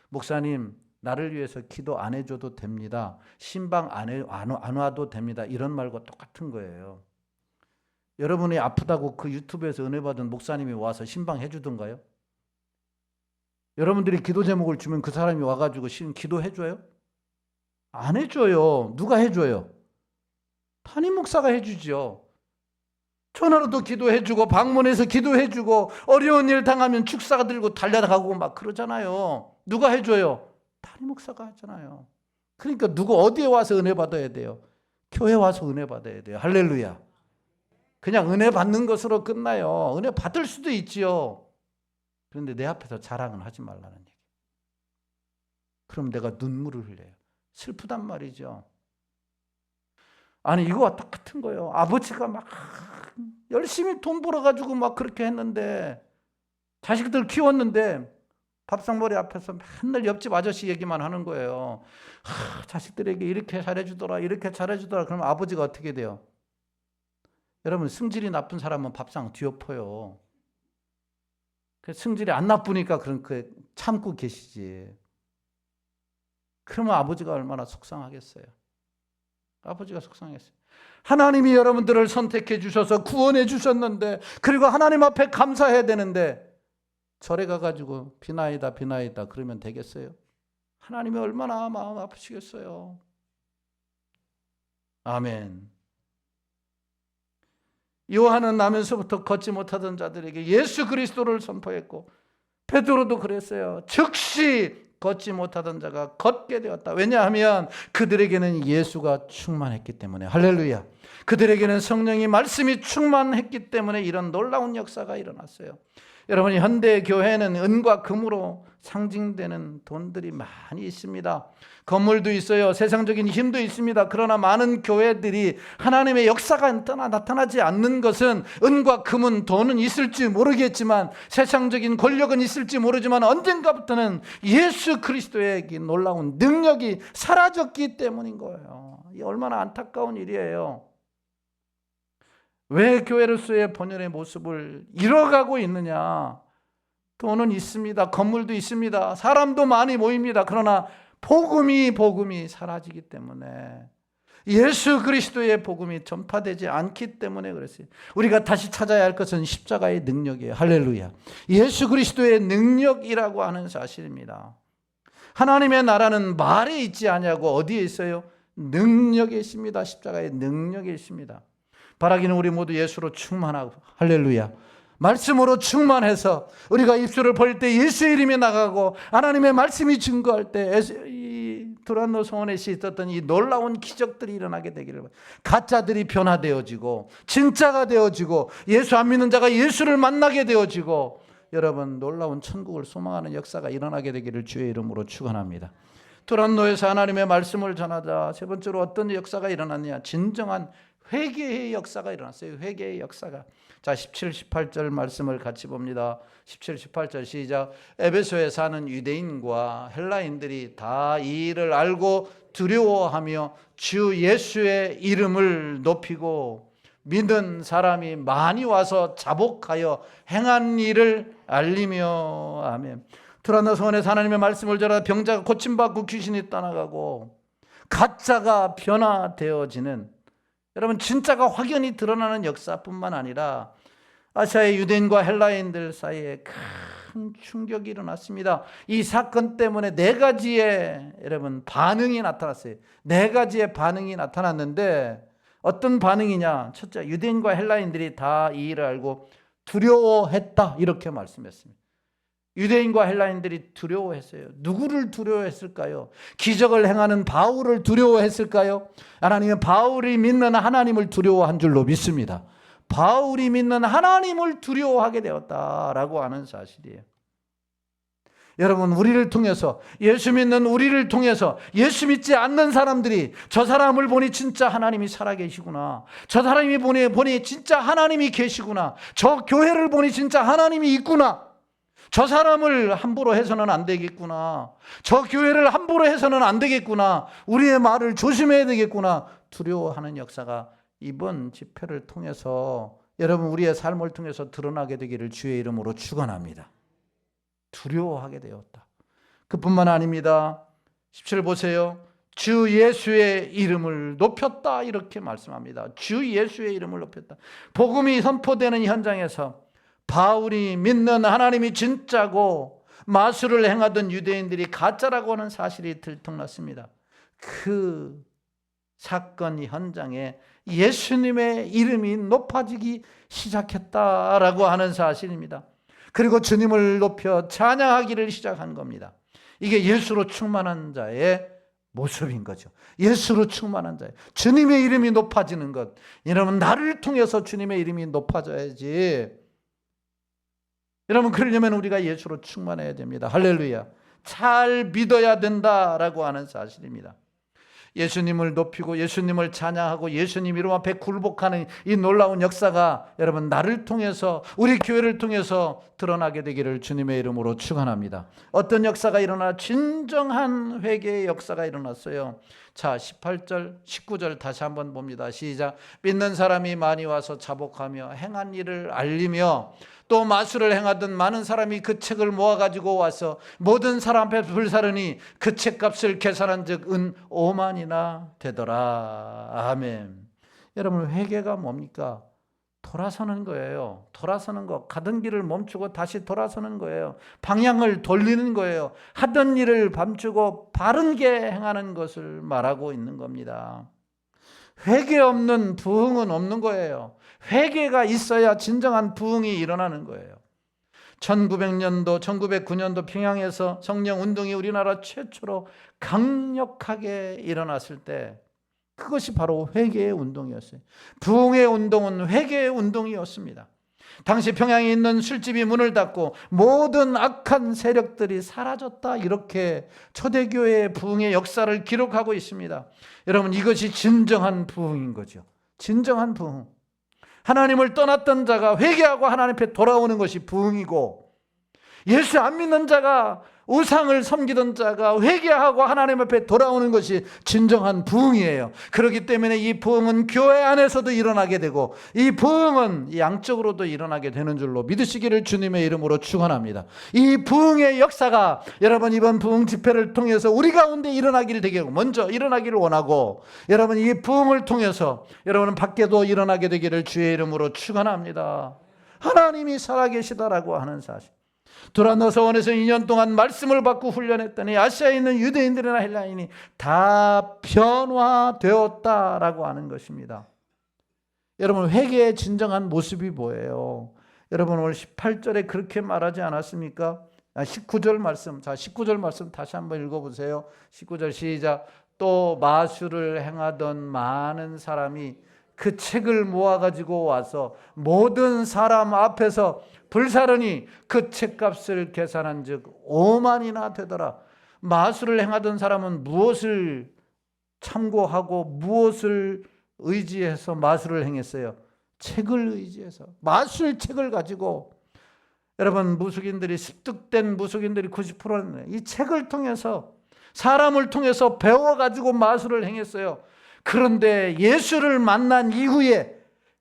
목사님, 나를 위해서 기도 안 해줘도 됩니다. 신방 안 와도 됩니다. 이런 말과 똑같은 거예요. 여러분이 아프다고 그 유튜브에서 은혜 받은 목사님이 와서 신방 해주던가요? 여러분들이 기도 제목을 주면 그 사람이 와가지고 기도해줘요? 안 해줘요. 누가 해줘요? 담임 목사가 해주죠. 전화로도 기도해주고 방문해서 기도해주고 어려운 일 당하면 축사가 들고 달려가고 막 그러잖아요. 누가 해줘요? 담임 목사가 하잖아요. 그러니까 누구 어디에 와서 은혜 받아야 돼요? 교회 와서 은혜 받아야 돼요. 할렐루야. 그냥 은혜 받는 것으로 끝나요. 은혜 받을 수도 있지요. 그런데 내 앞에서 자랑은 하지 말라는 얘기. 그럼 내가 눈물을 흘려요. 슬프단 말이죠. 아니, 이거와 똑같은 거예요. 아버지가 막 열심히 돈 벌어가지고 막 그렇게 했는데, 자식들 키웠는데 밥상머리 앞에서 맨날 옆집 아저씨 얘기만 하는 거예요. 자식들에게 이렇게 잘해주더라, 이렇게 잘해주더라. 그러면 아버지가 어떻게 돼요? 여러분, 승질이 나쁜 사람은 밥상 뒤엎어요. 승질이 안 나쁘니까 그렇게 참고 계시지. 그러면 아버지가 얼마나 속상하겠어요. 아버지가 속상했어요. 하나님이 여러분들을 선택해 주셔서 구원해 주셨는데, 그리고 하나님 앞에 감사해야 되는데 절에 가가지고 비나이다 그러면 되겠어요? 하나님이 얼마나 마음 아프시겠어요. 아멘. 요한은 나면서부터 걷지 못하던 자들에게 예수 그리스도를 선포했고, 베드로도 그랬어요. 즉시 걷지 못하던 자가 걷게 되었다. 왜냐하면 그들에게는 예수가 충만했기 때문에. 할렐루야. 그들에게는 성령이 말씀이 충만했기 때문에 이런 놀라운 역사가 일어났어요. 여러분, 현대 교회는 은과 금으로 상징되는 돈들이 많이 있습니다. 건물도 있어요. 세상적인 힘도 있습니다. 그러나 많은 교회들이 하나님의 역사가 나타나지 않는 것은 은과 금은 돈은 있을지 모르겠지만 세상적인 권력은 있을지 모르지만 언젠가부터는 예수 그리스도의 놀라운 능력이 사라졌기 때문인 거예요. 이 얼마나 안타까운 일이에요. 왜 교회로서의 본연의 모습을 잃어가고 있느냐? 돈은 있습니다. 건물도 있습니다. 사람도 많이 모입니다. 그러나 복음이 사라지기 때문에, 예수 그리스도의 복음이 전파되지 않기 때문에 그랬어요. 우리가 다시 찾아야 할 것은 십자가의 능력이에요. 할렐루야. 예수 그리스도의 능력이라고 하는 사실입니다. 하나님의 나라는 말에 있지 않냐고 어디에 있어요? 능력에 있습니다. 십자가의 능력에 있습니다. 바라기는 우리 모두 예수로 충만하고, 할렐루야, 말씀으로 충만해서 우리가 입술을 벌릴 때 예수의 이름이 나가고 하나님의 말씀이 증거할 때 이 두란노 송원에서 있었던 이 놀라운 기적들이 일어나게 되기를, 가짜들이 변화되어지고 진짜가 되어지고 예수 안 믿는 자가 예수를 만나게 되어지고, 여러분, 놀라운 천국을 소망하는 역사가 일어나게 되기를 주의 이름으로 축원합니다. 두란노에서 하나님의 말씀을 전하자 세 번째로 어떤 역사가 일어났냐? 진정한 회개의 역사가 일어났어요. 회개의 역사가. 자, 17, 18절 말씀을 같이 봅니다. 17, 18절 시작. 에베소에 사는 유대인과 헬라인들이 다 이 일을 알고 두려워하며 주 예수의 이름을 높이고 믿는 사람이 많이 와서 자복하여 행한 일을 알리며. 아멘. 두란노 성원에서 하나님의 말씀을 전하다 병자가 고침받고 귀신이 떠나가고 가짜가 변화되어지는, 여러분, 진짜가 확연히 드러나는 역사뿐만 아니라 아시아의 유대인과 헬라인들 사이에 큰 충격이 일어났습니다. 이 사건 때문에 네 가지의, 여러분, 반응이 나타났어요. 네 가지의 반응이 나타났는데 어떤 반응이냐? 첫째, 유대인과 헬라인들이 다 이 일을 알고 두려워했다, 이렇게 말씀했습니다. 유대인과 헬라인들이 두려워했어요. 누구를 두려워했을까요? 기적을 행하는 바울을 두려워했을까요? 하나님은 바울이 믿는 하나님을 두려워한 줄로 믿습니다. 바울이 믿는 하나님을 두려워하게 되었다라고 하는 사실이에요. 여러분, 우리를 통해서, 예수 믿는 우리를 통해서 예수 믿지 않는 사람들이 저 사람을 보니 진짜 하나님이 살아계시구나, 저 사람이 보니 진짜 하나님이 계시구나, 저 교회를 보니 진짜 하나님이 있구나, 저 사람을 함부로 해서는 안 되겠구나, 저 교회를 함부로 해서는 안 되겠구나, 우리의 말을 조심해야 되겠구나, 두려워하는 역사가 이번 집회를 통해서, 여러분, 우리의 삶을 통해서 드러나게 되기를 주의 이름으로 축원합니다. 두려워하게 되었다. 그뿐만 아닙니다. 17 보세요. 주 예수의 이름을 높였다, 이렇게 말씀합니다. 주 예수의 이름을 높였다. 복음이 선포되는 현장에서 바울이 믿는 하나님이 진짜고 마술을 행하던 유대인들이 가짜라고 하는 사실이 들통났습니다. 그 사건 현장에 예수님의 이름이 높아지기 시작했다라고 하는 사실입니다. 그리고 주님을 높여 찬양하기를 시작한 겁니다. 이게 예수로 충만한 자의 모습인 거죠. 예수로 충만한 자예요. 주님의 이름이 높아지는 것. 여러분, 나를 통해서 주님의 이름이 높아져야지. 여러분, 그러려면 우리가 예수로 충만해야 됩니다. 할렐루야. 잘 믿어야 된다라고 하는 사실입니다. 예수님을 높이고 예수님을 찬양하고 예수님 이름 앞에 굴복하는 이 놀라운 역사가, 여러분, 나를 통해서, 우리 교회를 통해서 드러나게 되기를 주님의 이름으로 축원합니다. 어떤 역사가 일어나? 진정한 회개의 역사가 일어났어요. 자, 18절, 19절 다시 한번 봅니다. 시작. 믿는 사람이 많이 와서 자복하며 행한 일을 알리며, 또 마술을 행하던 많은 사람이 그 책을 모아가지고 와서 모든 사람 앞에 불사르니 그 책값을 계산한 즉 은 5만이나 되더라. 아멘. 여러분, 회개가 뭡니까? 돌아서는 거예요. 돌아서는 거. 가던 길을 멈추고 다시 돌아서는 거예요. 방향을 돌리는 거예요. 하던 일을 멈추고 바른게 행하는 것을 말하고 있는 겁니다. 회개 없는 부흥은 없는 거예요. 회개가 있어야 진정한 부흥이 일어나는 거예요. 1900년도, 1909년도 평양에서 성령 운동이 우리나라 최초로 강력하게 일어났을 때 그것이 바로 회개의 운동이었어요. 부흥의 운동은 회개의 운동이었습니다. 당시 평양에 있는 술집이 문을 닫고 모든 악한 세력들이 사라졌다, 이렇게 초대교회의 부흥의 역사를 기록하고 있습니다. 여러분, 이것이 진정한 부흥인 거죠. 진정한 부흥. 하나님을 떠났던 자가 회개하고 하나님 앞에 돌아오는 것이 부흥이고, 예수 안 믿는 자가, 우상을 섬기던 자가 회개하고 하나님 앞에 돌아오는 것이 진정한 부흥이에요. 그렇기 때문에 이 부흥은 교회 안에서도 일어나게 되고, 이 부흥은 양적으로도 일어나게 되는 줄로 믿으시기를 주님의 이름으로 축원합니다. 이 부흥의 역사가 여러분 이번 부흥 집회를 통해서 우리 가운데 일어나기를 되게 먼저 일어나기를 원하고, 여러분 이 부흥을 통해서 여러분 밖에도 일어나게 되기를 주의 이름으로 축원합니다. 하나님이 살아계시다라고 하는 사실. 두란노서원에서 2년 동안 말씀을 받고 훈련했더니 아시아에 있는 유대인들이나 헬라인이 다 변화되었다라고 하는 것입니다. 여러분, 회개의 진정한 모습이 뭐예요? 여러분, 오늘 18절에 그렇게 말하지 않았습니까? 19절 말씀, 자 19절 말씀 다시 한번 읽어보세요. 19절 시작. 또 마술을 행하던 많은 사람이 그 책을 모아가지고 와서 모든 사람 앞에서 불사르니 그 책값을 계산한 즉 5만이나 되더라. 마술을 행하던 사람은 무엇을 참고하고 무엇을 의지해서 마술을 행했어요? 책을 의지해서. 마술책을 가지고, 여러분 무속인들이, 습득된 무속인들이 90%는 이 책을 통해서, 사람을 통해서 배워가지고 마술을 행했어요. 그런데 예수를 만난 이후에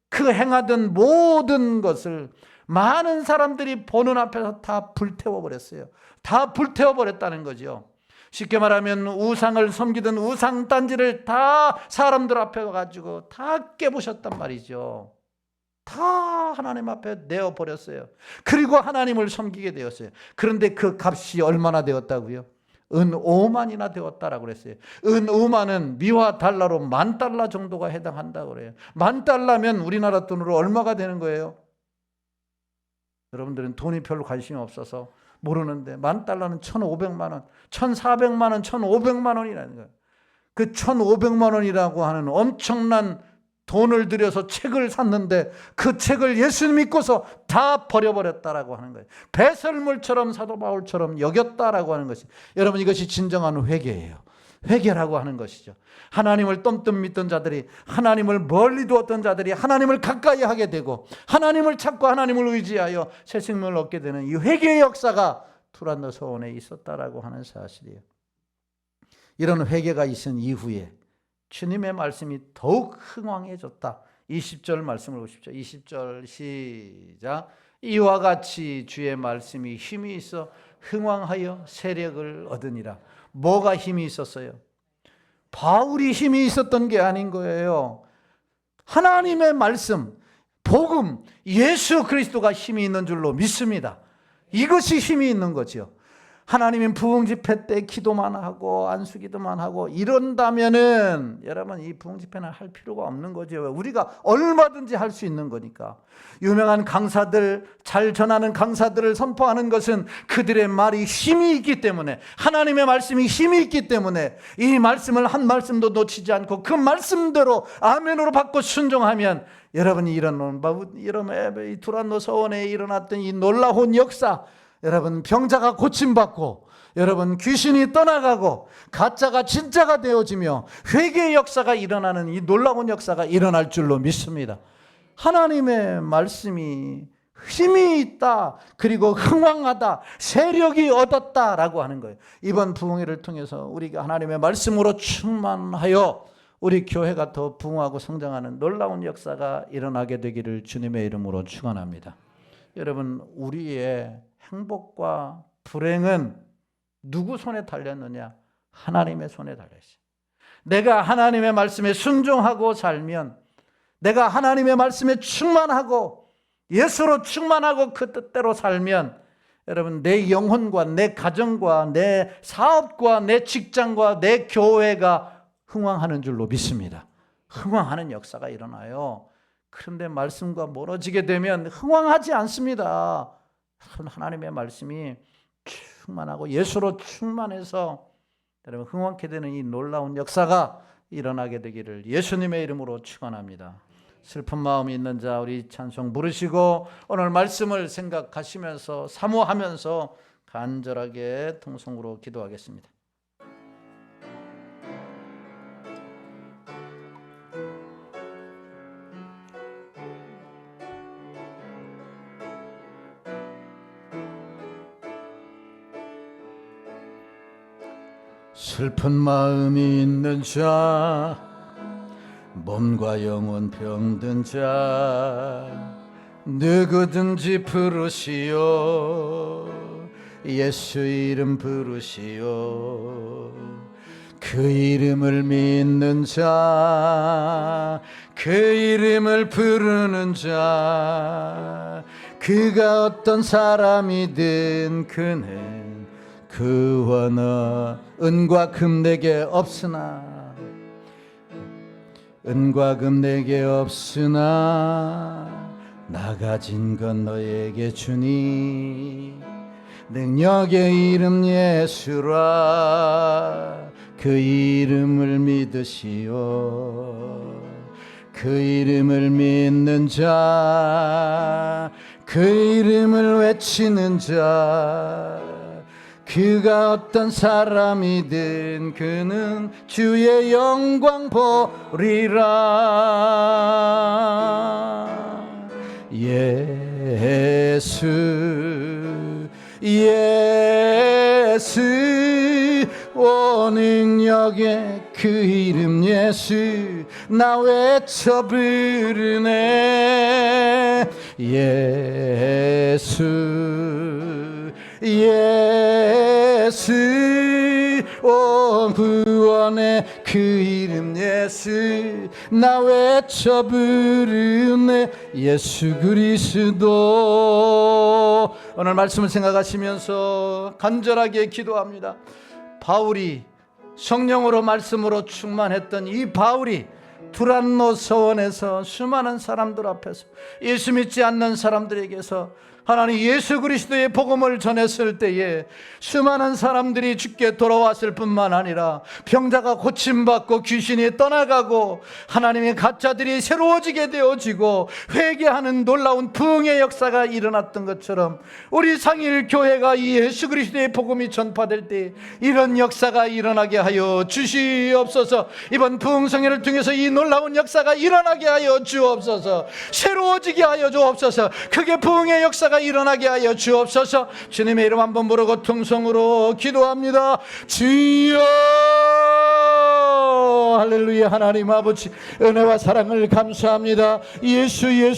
그 행하던 모든 것을 많은 사람들이 보는 앞에서 다 불태워버렸어요. 다 불태워버렸다는 거죠. 쉽게 말하면 우상을 섬기던 우상단지를 다 사람들 앞에 가지고 다 깨부셨단 말이죠. 다 하나님 앞에 내어버렸어요. 그리고 하나님을 섬기게 되었어요. 그런데 그 값이 얼마나 되었다고요? 은 5만이나 되었다라고 그랬어요. 은 5만은 미화 달러로 $10,000 정도가 해당한다고 그래요. $10,000면 우리나라 돈으로 얼마가 되는 거예요? 여러분들은 돈이 별로 관심이 없어서 모르는데, $10,000는 1,500만 원, 1,400만 원, 1,500만 원이라는 거예요. 그 1,500만 원이라고 하는 엄청난 돈을 들여서 책을 샀는데 그 책을 예수 믿고서 다 버려버렸다라고 하는 거예요. 배설물처럼 사도 바울처럼 여겼다라고 하는 것이, 여러분 이것이 진정한 회개예요. 회개라고 하는 것이죠. 하나님을 똠똠 믿던 자들이, 하나님을 멀리 두었던 자들이 하나님을 가까이 하게 되고, 하나님을 찾고 하나님을 의지하여 새 생명을 얻게 되는 이 회개의 역사가 두란노 서원에 있었다라고 하는 사실이에요. 이런 회개가 있은 이후에 주님의 말씀이 더욱 흥왕해졌다. 20절 말씀을 보십시오. 20절 시작. 이와 같이 주의 말씀이 힘이 있어 흥왕하여 세력을 얻으니라. 뭐가 힘이 있었어요? 바울이 힘이 있었던 게 아닌 거예요. 하나님의 말씀, 복음, 예수 그리스도가 힘이 있는 줄로 믿습니다. 이것이 힘이 있는 거죠. 하나님은 부흥 집회 때 기도만 하고 안수기도만 하고 이런다면은 여러분 이 부흥 집회는 할 필요가 없는 거죠. 우리가 얼마든지 할 수 있는 거니까. 유명한 강사들, 잘 전하는 강사들을 선포하는 것은 그들의 말이 힘이 있기 때문에, 하나님의 말씀이 힘이 있기 때문에 이 말씀을 한 말씀도 놓치지 않고 그 말씀대로 아멘으로 받고 순종하면, 여러분이 이런 두란노 서원에 일어났던 이 놀라운 역사, 여러분 병자가 고침받고, 여러분 귀신이 떠나가고, 가짜가 진짜가 되어지며 회개의 역사가 일어나는 이 놀라운 역사가 일어날 줄로 믿습니다. 하나님의 말씀이 힘이 있다, 그리고 흥왕하다, 세력이 얻었다라고 하는 거예요. 이번 부흥회를 통해서 우리가 하나님의 말씀으로 충만하여 우리 교회가 더 부흥하고 성장하는 놀라운 역사가 일어나게 되기를 주님의 이름으로 축원합니다. 여러분, 우리의 행복과 불행은 누구 손에 달렸느냐? 하나님의 손에 달렸어요. 내가 하나님의 말씀에 순종하고 살면, 내가 하나님의 말씀에 충만하고 예수로 충만하고 그 뜻대로 살면, 여러분 내 영혼과 내 가정과 내 사업과 내 직장과 내 교회가 흥왕하는 줄로 믿습니다. 흥왕하는 역사가 일어나요. 그런데 말씀과 멀어지게 되면 흥왕하지 않습니다. 하나님의 말씀이 충만하고 예수로 충만해서 여러분 흥왕케 되는 이 놀라운 역사가 일어나게 되기를 예수님의 이름으로 축원합니다. 슬픈 마음이 있는 자 우리 찬송 부르시고 오늘 말씀을 생각하시면서 사모하면서 간절하게 통성으로 기도하겠습니다. 슬픈 마음이 있는 자, 몸과 영혼 병든 자, 누구든지 부르시오. 예수 이름 부르시오. 그 이름을 믿는 자, 그 이름을 부르는 자, 그가 어떤 사람이든 그는 그와나 은과 금 내게 없으나, 은과 금 내게 없으나 나 가진 건 너에게 주니 능력의 이름 예수라. 그 이름을 믿으시오. 그 이름을 믿는 자, 그 이름을 외치는 자, 그가 어떤 사람이든 그는 주의 영광 보리라. 예수 예수 오 능력의 그 이름 예수 나 외쳐 부르네. 예수 예수 오 구원의 그 이름 예수 나 외쳐 부르네. 예수 그리스도. 오늘 말씀을 생각하시면서 간절하게 기도합니다. 바울이 성령으로 말씀으로 충만했던 이 바울이 두란노 서원에서 수많은 사람들 앞에서 예수 믿지 않는 사람들에게서 하나님 예수 그리스도의 복음을 전했을 때에 수많은 사람들이 주께 돌아왔을 뿐만 아니라 병자가 고침받고 귀신이 떠나가고 하나님의 가짜들이 새로워지게 되어지고 회개하는 놀라운 부흥의 역사가 일어났던 것처럼 우리 상일 교회가 이 예수 그리스도의 복음이 전파될 때 이런 역사가 일어나게 하여 주시옵소서. 이번 부흥성회를 통해서 이 놀라운 역사가 일어나게 하여 주옵소서. 새로워지게 하여 주옵소서. 크게 부흥의 역사가 일어나게 하여 주옵소서. 주님의 이름 한번 부르고 통성으로 기도합니다. 주여 할렐루야. 하나님 아버지 은혜와 사랑을 감사합니다. 예수의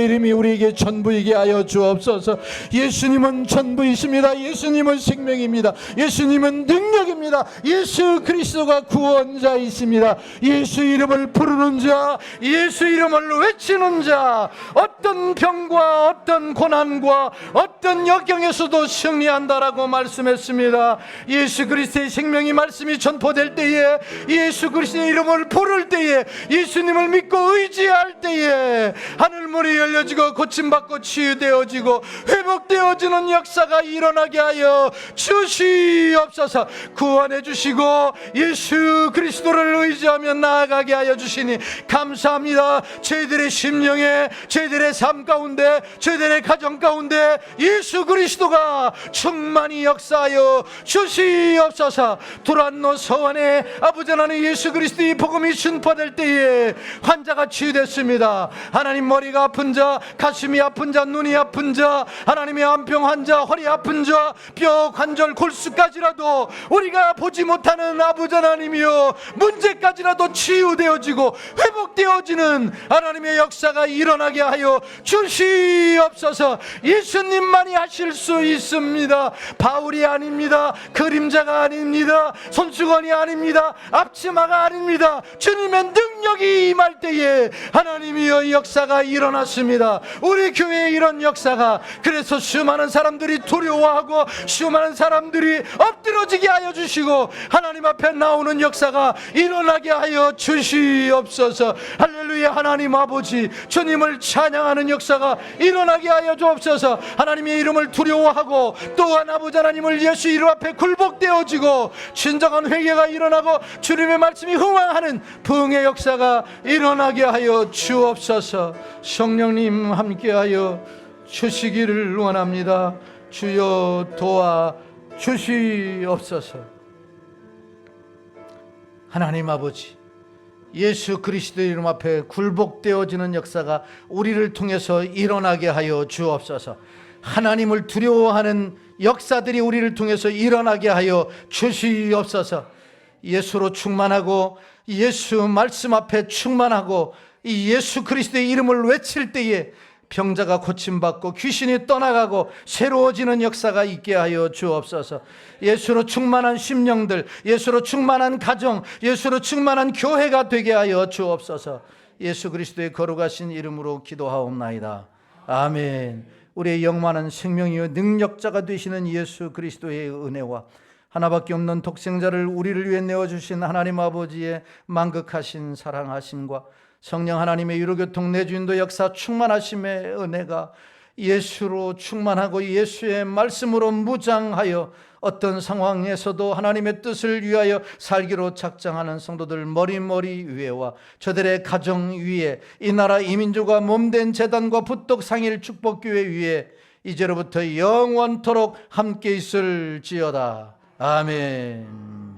이름이 우리에게 전부이게 하여 주옵소서. 예수님은 전부이십니다. 예수님은 생명입니다. 예수님은 능력입니다. 예수 그리스도가 구원자이십니다. 예수 이름을 부르는 자, 예수 이름을 외치는 자 어떤 병과 어떤 고난과 어떤 역경에서도 승리한다라고 말씀했습니다. 예수 그리스도의 생명이 말씀이 전포될 때에, 예수 그리스도의 이름을 부를 때에, 예수님을 믿고 의지할 때에 하늘문이 열려지고 고침받고 치유되어지고 회복되어지는 역사가 일어나게 하여 주시옵소서. 구원해 주시고 예수 그리스도를 의지하며 나아가게 하여 주시니 감사합니다. 저희들의 심령에, 저희들의 삶 가운데, 저희들의 가정 가운데 예수 그리스도가 충만히 역사하여 주시옵소서. 두란노 서원에 아버지 하나님 예수 그리스도의 복음이 전파될 때에 환자가 치유됐습니다. 하나님 머리가 아픈 자, 가슴이 아픈 자, 눈이 아픈 자, 하나님의 안병 환자, 허리 아픈 자, 뼈 관절 골수까지라도 우리가 보지 못하는 아버지 하나님이여 문제까지라도 치유되어지고 회복되어지는 하나님의 역사가 일어나게 하여 주시옵소서. 예수님만이 하실 수 있습니다. 바울이 아닙니다. 그림자가 아닙니다. 손수건이 아닙니다. 앞치마가 아닙니다. 주님의 능력이 임할 때에 하나님이여 역사가 일어났습니다. 우리 교회에 이런 역사가, 그래서 수많은 사람들이 두려워하고 수많은 사람들이 엎드러지게 하여 주시고 하나님 앞에 나오는 역사가 일어나게 하여 주시옵소서. 할렐루야. 하나님 아버지 주님을 찬양하는 역사가 일어나게 하여 주옵소서. 하나님의 이름을 두려워하고 또한 아버지 하나님을 예수 이름 앞에 굴복되어지고 진정한 회개가 일어나고 주님의 말씀이 흥황하는 부흥의 역사가 일어나게 하여 주옵소서. 성령님 함께하여 주시기를 원합니다. 주여 도와 주시옵소서. 하나님 아버지, 예수 그리스도의 이름 앞에 굴복되어지는 역사가 우리를 통해서 일어나게 하여 주옵소서. 하나님을 두려워하는 역사들이 우리를 통해서 일어나게 하여 주시옵소서. 예수로 충만하고 예수 말씀 앞에 충만하고 이 예수 그리스도의 이름을 외칠 때에 병자가 고침받고 귀신이 떠나가고 새로워지는 역사가 있게 하여 주옵소서. 예수로 충만한 심령들, 예수로 충만한 가정, 예수로 충만한 교회가 되게 하여 주옵소서. 예수 그리스도의 거룩하신 이름으로 기도하옵나이다. 아멘. 우리의 영원한 생명이요 능력자가 되시는 예수 그리스도의 은혜와 하나밖에 없는 독생자를 우리를 위해 내어주신 하나님 아버지의 만극하신 사랑하심과 성령 하나님의 유로교통 내주인도 역사 충만하심의 은혜가 예수로 충만하고 예수의 말씀으로 무장하여 어떤 상황에서도 하나님의 뜻을 위하여 살기로 작정하는 성도들 머리머리 위에와 저들의 가정 위에 이 나라 이민족과 몸된 재단과 부떡 상일 축복교회 위에 이제로부터 영원토록 함께 있을지어다. 아멘.